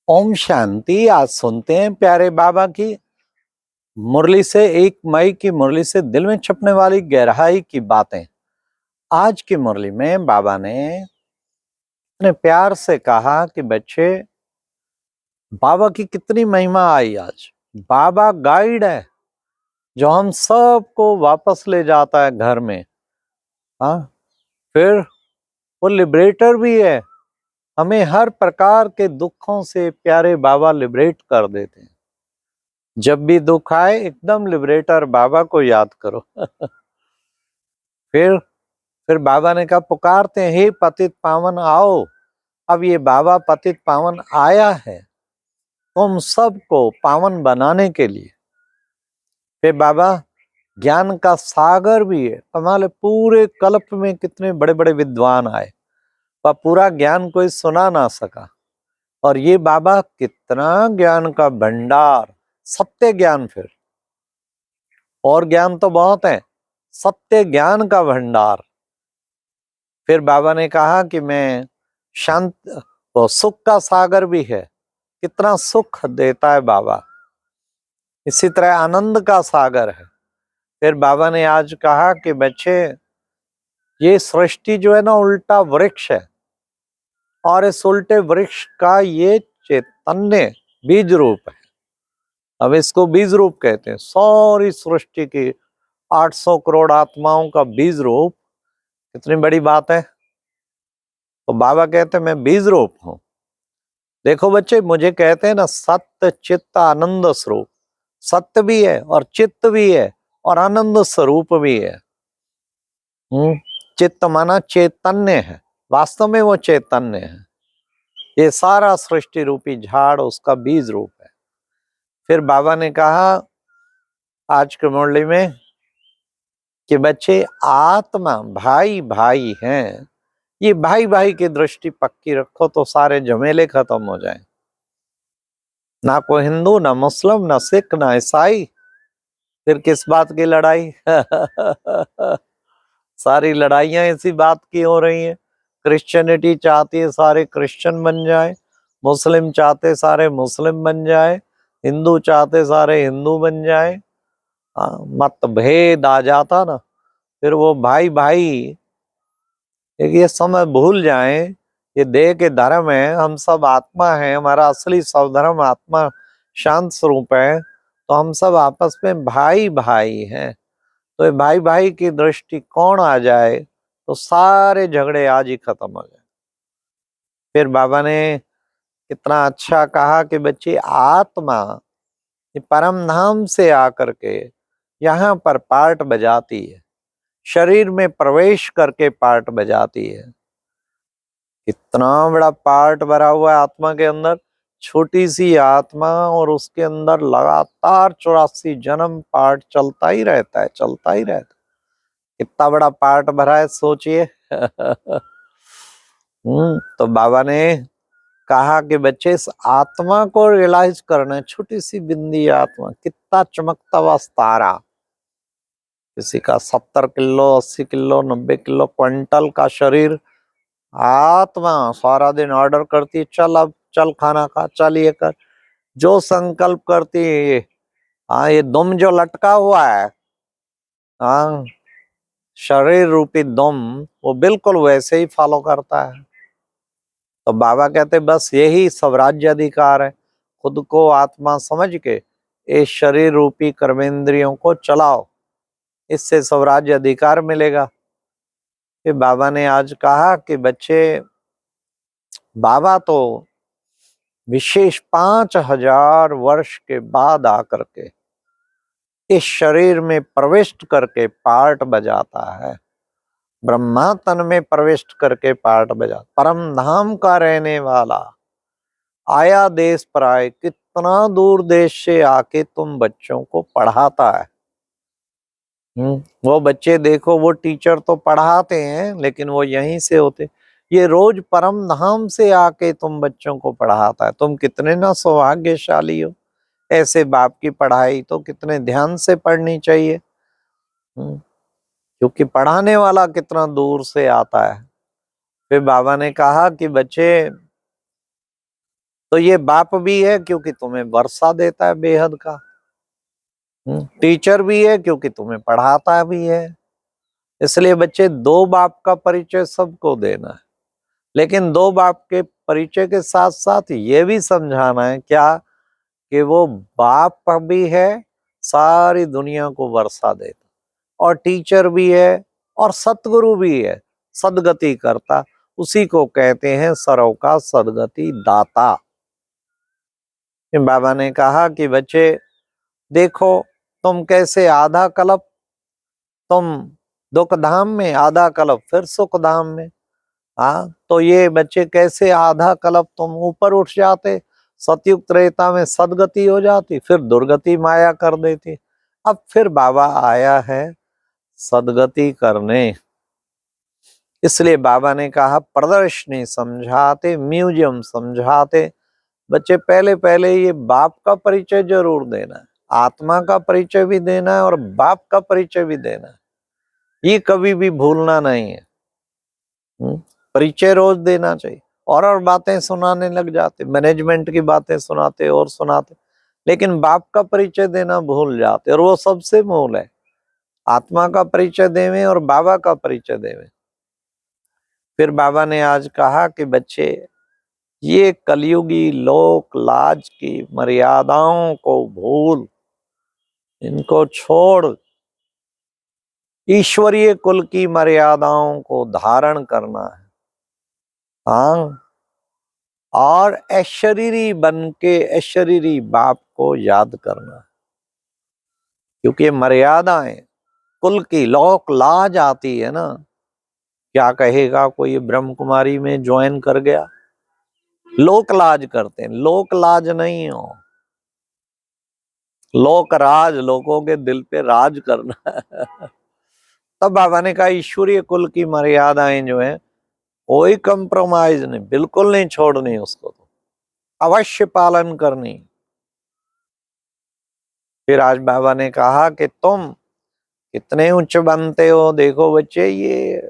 ओम शांति। आज सुनते हैं प्यारे बाबा की मुरली से, 1 मई की मुरली से दिल में छपने वाली गहराई की बातें। आज की मुरली में बाबा ने इतने प्यार से कहा कि बच्चे, बाबा की कितनी महिमा आई आज। बाबा गाइड है जो हम सबको वापस ले जाता है घर में। हाँ, फिर वो लिबरेटर भी है, हमें हर प्रकार के दुखों से प्यारे बाबा लिबरेट कर देते हैं। जब भी दुख आए एकदम लिबरेटर बाबा को याद करो। फिर बाबा ने कहा, पुकारते हैं हे पतित पावन आओ। अब ये बाबा पतित पावन आया है तुम सबको पावन बनाने के लिए। फिर बाबा ज्ञान का सागर भी है। कमाल है, पूरे कल्प में कितने बड़े बड़े विद्वान आए पर पूरा ज्ञान कोई सुना ना सका। और ये बाबा कितना ज्ञान का भंडार, सत्य ज्ञान। फिर और ज्ञान तो बहुत है, सत्य ज्ञान का भंडार। फिर बाबा ने कहा कि मैं शांत, वो सुख का सागर भी है, कितना सुख देता है बाबा। इसी तरह आनंद का सागर है। फिर बाबा ने आज कहा कि बच्चे, ये सृष्टि जो है ना उल्टा वृक्ष है, और इस उल्टे वृक्ष का ये चैतन्य बीज रूप है। अब इसको बीज रूप कहते हैं। सारी सृष्टि की 800 करोड़ आत्माओं का बीज रूप, कितनी बड़ी बात है। तो बाबा कहते हैं मैं बीज रूप हूं। देखो बच्चे, मुझे कहते हैं ना सत्य चित्त आनंद स्वरूप। सत्य भी है और चित्त भी है और आनंद स्वरूप भी है। चित्त माना चैतन्य है, वास्तव में वो चैतन्य है। ये सारा सृष्टि रूपी झाड़ उसका बीज रूप है। फिर बाबा ने कहा आज की मुरली में कि बच्चे, आत्मा भाई भाई हैं। ये भाई भाई की दृष्टि पक्की रखो तो सारे झमेले खत्म हो जाएं। ना कोई हिंदू, ना मुस्लिम, ना सिख, ना ईसाई, फिर किस बात की लड़ाई। सारी लड़ाइयां इसी बात की हो रही हैं। क्रिश्चियनिटी चाहती है सारे क्रिश्चियन बन जाए, मुस्लिम चाहते सारे मुस्लिम बन जाए, हिंदू चाहते सारे हिंदू बन जाए। मतभेद आ जाता ना, फिर वो भाई भाई एक ये समय भूल जाएं, ये देह के धर्म है, हम सब आत्मा है, हमारा असली स्वधर्म आत्मा शांत स्वरूप है, तो हम सब आपस में भाई भाई हैं। तो ये भाई भाई की दृष्टि कौन आ जाए तो सारे झगड़े आज ही खत्म हो जाए। फिर बाबा ने कितना अच्छा कहा कि बच्चे, आत्मा ये परम धाम से आकर के यहाँ पर पार्ट बजाती है, शरीर में प्रवेश करके पार्ट बजाती है। इतना बड़ा पार्ट भरा हुआ है आत्मा के अंदर। छोटी सी आत्मा और उसके अंदर लगातार 84 जन्म पार्ट चलता ही रहता है, चलता ही रहता है। कितना बड़ा पार्ट भरा है सोचिए। तो बाबा ने कहा कि बच्चे, इस आत्मा को रियलाइज करना है। छोटी सी बिंदी आत्मा, कितना चमकता हुआ तारा। किसी का 70 किलो, 80 किलो, 90 किलो, क्विंटल का शरीर। आत्मा सारा दिन ऑर्डर करती है, चल अब चल खाना खा, चल ये कर, जो संकल्प करती है। हाँ, ये दुम जो लटका हुआ है, हाँ, शरीर रूपी दुम, वो बिल्कुल वैसे ही फॉलो करता है। तो बाबा कहते बस यही स्वराज्य अधिकार है। खुद को आत्मा समझ के इस शरीर रूपी कर्मेंद्रियों को चलाओ, इससे स्वराज्य अधिकार मिलेगा। फिर बाबा ने आज कहा कि बच्चे, बाबा तो विशेष 5000 वर्ष के बाद आकर के इस शरीर में प्रविष्ट करके पार्ट बजाता है। ब्रह्मा तन में प्रविष्ट करके पार्ट बजा, परम धाम का रहने वाला आया देश पर आए, कितना दूर देश से आके तुम बच्चों को पढ़ाता है। वो बच्चे देखो, वो टीचर तो पढ़ाते हैं लेकिन वो यहीं से होते। ये रोज परम धाम से आके तुम बच्चों को पढ़ाता है। तुम कितने ना सौभाग्यशाली हो। ऐसे बाप की पढ़ाई तो कितने ध्यान से पढ़नी चाहिए, क्योंकि पढ़ाने वाला कितना दूर से आता है। फिर बाबा ने कहा कि बच्चे, तो ये बाप भी है क्योंकि तुम्हें वर्षा देता है बेहद का, टीचर भी है क्योंकि तुम्हें पढ़ाता भी है। इसलिए बच्चे दो बाप का परिचय सबको देना है, लेकिन दो बाप के परिचय के साथ साथ ये भी समझाना है क्या कि वो बाप भी है, सारी दुनिया को वर्षा देता, और टीचर भी है, और सतगुरु भी है, सदगति करता। उसी को कहते हैं सर्व का सदगति दाता। बाबा ने कहा कि बच्चे देखो, तुम कैसे आधा कल्प तुम दुख धाम में, आधा कल्प फिर सुख धाम में। हाँ, तो ये बच्चे कैसे आधा कल्प तुम ऊपर उठ जाते, सतयुग त्रेता में सदगति हो जाती, फिर दुर्गति माया कर देती। अब फिर बाबा आया है सदगति करने। इसलिए बाबा ने कहा प्रदर्शनी समझाते, म्यूजियम समझाते। बच्चे पहले पहले ये बाप का परिचय जरूर देना है, आत्मा का परिचय भी देना है और बाप का परिचय भी देना है, ये कभी भी भूलना नहीं है। परिचय रोज देना चाहिए। और बातें सुनाने लग जाते, मैनेजमेंट की बातें सुनाते और सुनाते, लेकिन बाप का परिचय देना भूल जाते, और वो सबसे मूल है। आत्मा का परिचय देवें और बाबा का परिचय देवें। फिर बाबा ने आज कहा कि बच्चे ये कलयुगी लोक लाज की मर्यादाओं को भूल, इनको छोड़ ईश्वरीय कुल की मर्यादाओं को धारण करना है। हाँ, और अशरीरी बन के अशरीरी बाप को याद करना है, क्योंकि मर्यादाएं कुल की लोक लाज आती है ना। क्या कहेगा कोई ब्रह्म कुमारी में ज्वाइन कर गया, लोक लाज करते हैं। लोक लाज नहीं हो, लोक राज, लोगों के दिल पे राज करना है। तब बाबा ने कहा ईश्वरीय कुल की मर्यादाएं जो है कोई कंप्रोमाइज नहीं, बिल्कुल नहीं छोड़नी, उसको तो अवश्य पालन करनी। फिर आज बाबा ने कहा कि तुम कितने उच्च बनते हो। देखो बच्चे, ये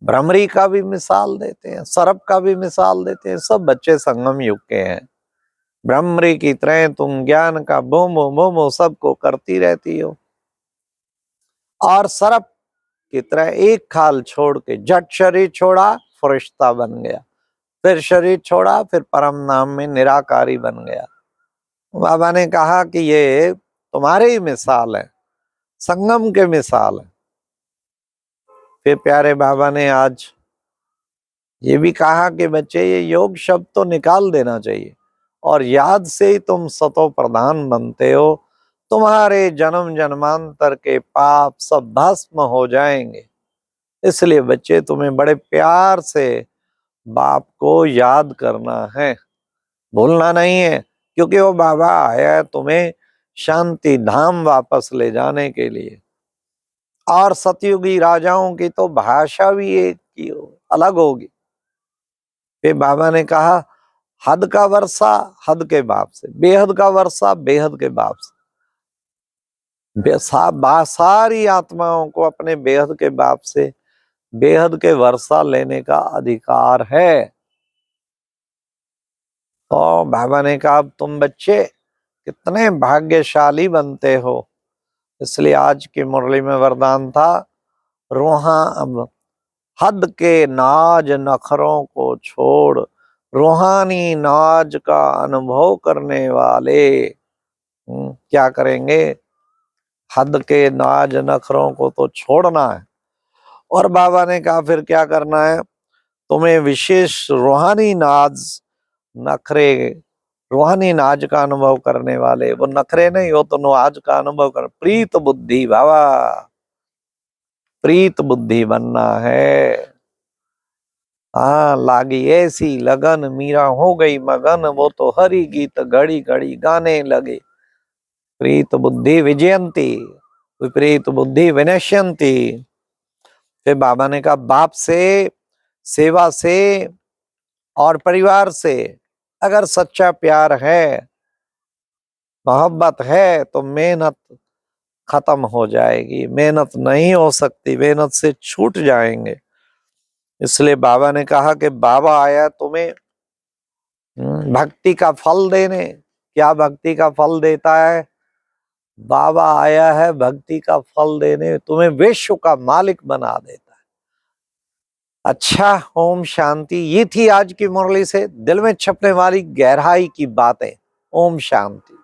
भ्रमरी का भी मिसाल देते हैं, सर्प का भी मिसाल देते हैं। सब बच्चे संगम युग के हैं। भ्रमरी की तरह तुम ज्ञान का बोमो मोमो सबको करती रहती हो, और सर्प की तरह एक खाल छोड़ के जट शरीर छोड़ा, फरिश्ता बन गया, फिर शरीर छोड़ा, फिर परम नाम में निराकारी बन गया। बाबा ने कहा कि ये तुम्हारे ही मिसाल है, संगम के मिसाल है। फिर प्यारे बाबा ने आज ये भी कहा कि बच्चे ये योग शब्द तो निकाल देना चाहिए, और याद से ही तुम सतो प्रधान बनते हो। तुम्हारे जन्म जन्मांतर के पाप सब भस्म हो जाएंगे। इसलिए बच्चे तुम्हें बड़े प्यार से बाप को याद करना है, भूलना नहीं है, क्योंकि वो बाबा आया है तुम्हें शांति धाम वापस ले जाने के लिए। और सतयुगी राजाओं की तो भाषा भी एक की अलग होगी। फिर बाबा ने कहा हद का वर्षा हद के बाप से, बेहद का वर्षा बेहद के बाप से। सारी आत्माओं को अपने बेहद के बाप से बेहद के वर्षा लेने का अधिकार है। तो बाबा ने कहा तुम बच्चे कितने भाग्यशाली बनते हो। इसलिए आज की मुरली में वरदान था, अब हद के नाज नखरों को छोड़, रूहानी नाज का अनुभव करने वाले क्या करेंगे, हद के नाज नखरों को तो छोड़ना है। और बाबा ने कहा फिर क्या करना है, तुम्हें विशेष रूहानी नाज नखरे, रूहानी नाज का अनुभव करने वाले, वो नखरे नहीं, वो तो नाज का अनुभव कर, प्रीत बुद्धि बाबा, प्रीत बुद्धि बनना है। हाँ, लागी ऐसी लगन मीरा हो गई मगन, वो तो हरि गीत घड़ी घड़ी गाने लगे। प्रीत बुद्धि विजयंती विपरीत बुद्धि विनश्यंती। फिर बाबा ने कहा बाप से, सेवा से और परिवार से अगर सच्चा प्यार है, मोहब्बत है, तो मेहनत खत्म हो जाएगी। मेहनत नहीं हो सकती, मेहनत से छूट जाएंगे। इसलिए बाबा ने कहा कि बाबा आया तुम्हें भक्ति का फल देने। क्या भक्ति का फल देता है? बाबा आया है भक्ति का फल देने, तुम्हें विश्व का मालिक बना देता है। अच्छा, ओम शांति। ये थी आज की मुरली से दिल में छपने वाली गहराई की बातें। ओम शांति।